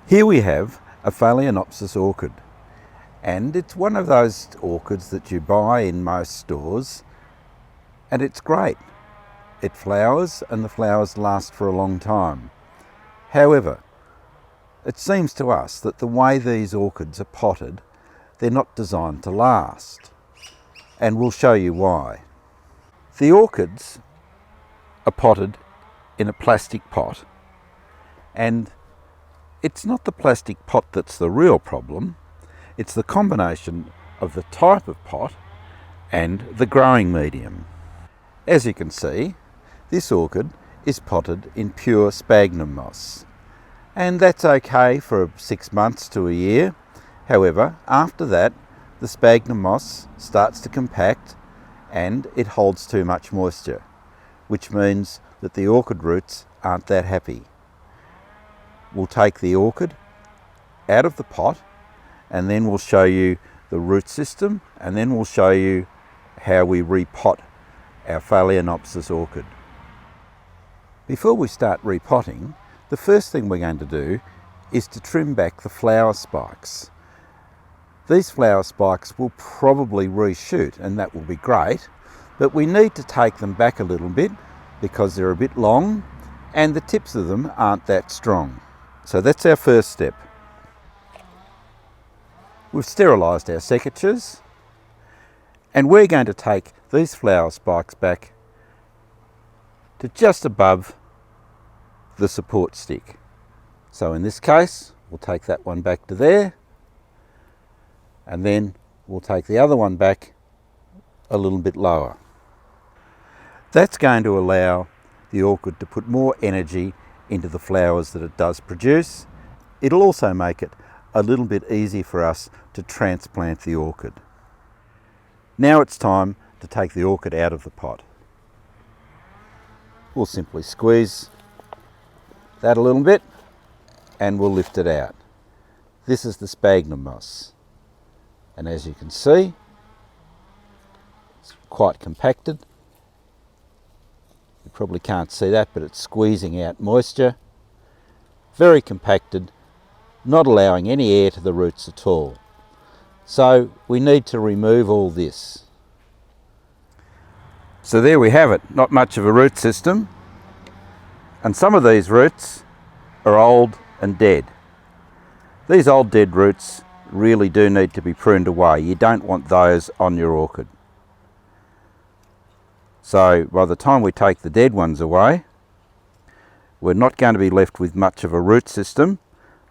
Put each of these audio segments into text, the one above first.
Here we have a Phalaenopsis orchid, and it's one of those orchids that you buy in most stores, and it's great. It flowers and the flowers last for a long time. However, it seems to us that the way these orchids are potted, they're not designed to last, and we'll show you why. The orchids are potted in a plastic pot, and it's not the plastic pot that's the real problem, it's the combination of the type of pot and the growing medium. As you can see, this orchid is potted in pure sphagnum moss, and that's okay for 6 months to a year. However, after that, the sphagnum moss starts to compact and it holds too much moisture, which means that the orchid roots aren't that happy. We'll take the orchid out of the pot, and then we'll show you the root system, and then we'll show you how we repot our Phalaenopsis orchid. Before we start repotting, the first thing we're going to do is to trim back the flower spikes. These flower spikes will probably reshoot, and that will be great, but we need to take them back a little bit because they're a bit long and the tips of them aren't that strong. So that's our first step. We've sterilised our secateurs, and we're going to take these flower spikes back to just above the support stick. So in this case, we'll take that one back to there, and then we'll take the other one back a little bit lower. That's going to allow the orchid to put more energy into the flowers that it does produce. It'll also make it a little bit easy for us to transplant the orchid. Now it's time to take the orchid out of the pot. We'll simply squeeze that a little bit and we'll lift it out. This is the sphagnum moss, and as you can see, it's quite compacted. You probably can't see that, but it's squeezing out moisture. Very compacted, not allowing any air to the roots at all. So we need to remove all this. So there we have it, not much of a root system. And some of these roots are old and dead. These old dead roots really do need to be pruned away. You don't want those on your orchid. So by the time we take the dead ones away, we're not going to be left with much of a root system,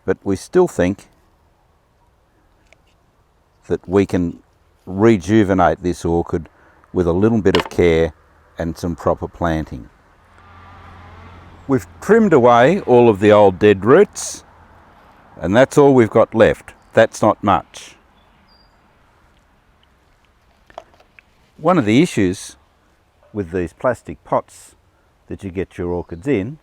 but we still think that we can rejuvenate this orchid with a little bit of care and some proper planting. We've trimmed away all of the old dead roots, and that's all we've got left. That's not much. One of the issues with these plastic pots that you get your orchids in,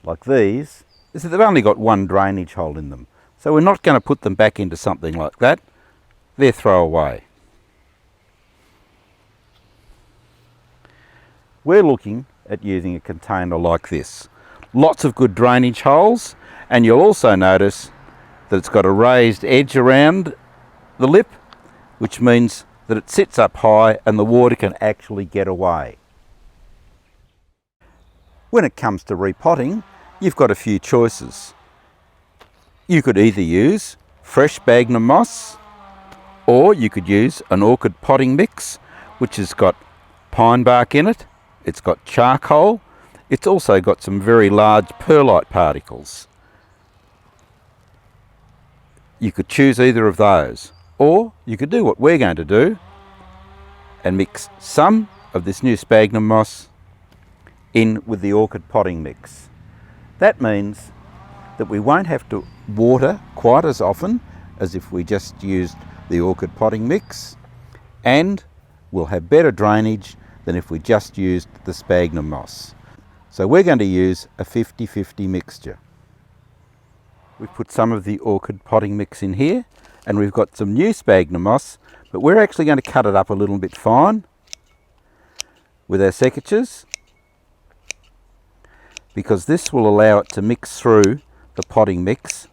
like these, is that they've only got one drainage hole in them. So we're not going to put them back into something like that. They're throwaway. We're looking at using a container like this. Lots of good drainage holes, and you'll also notice that it's got a raised edge around the lip, which means that it sits up high and the water can actually get away. When it comes to repotting, you've got a few choices. You could either use fresh sphagnum moss, or you could use an orchid potting mix, which has got pine bark in it, it's got charcoal, it's also got some very large perlite particles. You could choose either of those, or you could do what we're going to do and mix some of this new sphagnum moss in with the orchid potting mix. That means that we won't have to water quite as often as if we just used the orchid potting mix, and we'll have better drainage than if we just used the sphagnum moss. So we're going to use a 50-50 mixture. We've put some of the orchid potting mix in here, and we've got some new sphagnum moss, but we're actually going to cut it up a little bit fine with our secateurs, because this will allow it to mix through the potting mix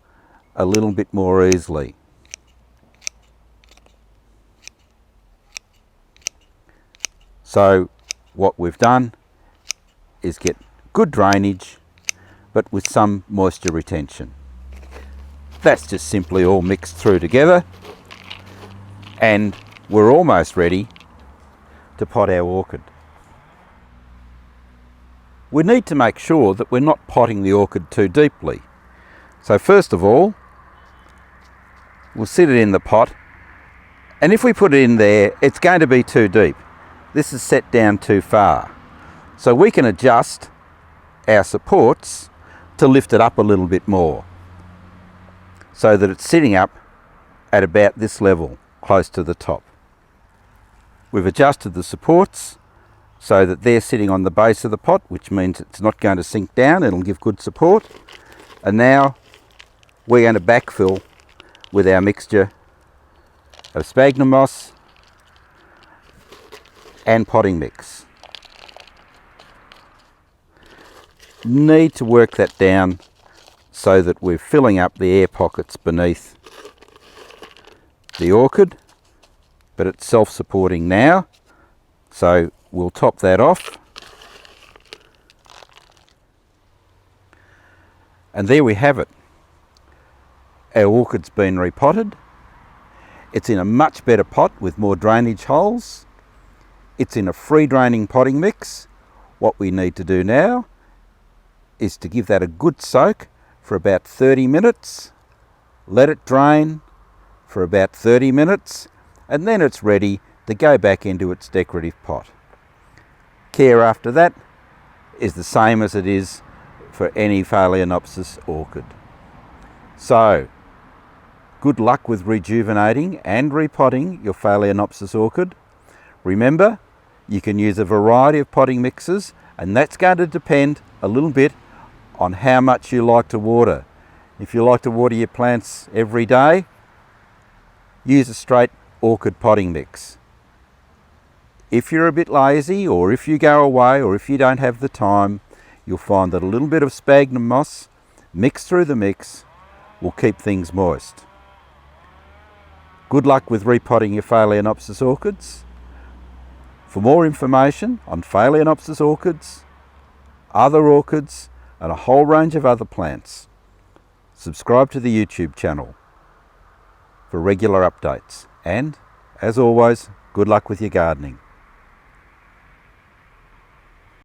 a little bit more easily. So what we've done is get good drainage, but with some moisture retention. That's just simply all mixed through together, and we're almost ready to pot our orchid. We need to make sure that we're not potting the orchid too deeply. So first of all, we'll sit it in the pot, and if we put it in there, it's going to be too deep. This is set down too far. So we can adjust our supports to lift it up a little bit more, so that it's sitting up at about this level, close to the top. We've adjusted the supports so that they're sitting on the base of the pot, which means it's not going to sink down, it'll give good support. And now we're going to backfill with our mixture of sphagnum moss and potting mix. Need to work that down so that we're filling up the air pockets beneath the orchid, but it's self-supporting now, so we'll top that off. And there we have it. Our orchid's been repotted. It's in a much better pot with more drainage holes. It's in a free draining potting mix. What we need to do now is to give that a good soak for about 30 minutes. Let it drain for about 30 minutes, and then it's ready to go back into its decorative pot. Care after that is the same as it is for any Phalaenopsis orchid. So, good luck with rejuvenating and repotting your Phalaenopsis orchid. Remember, you can use a variety of potting mixes, and that's going to depend a little bit on how much you like to water. If you like to water your plants every day, use a straight orchid potting mix. If you're a bit lazy, or if you go away, or if you don't have the time, you'll find that a little bit of sphagnum moss mixed through the mix will keep things moist. Good luck with repotting your Phalaenopsis orchids. For more information on Phalaenopsis orchids, other orchids, and a whole range of other plants, subscribe to the YouTube channel for regular updates. And, as always, good luck with your gardening.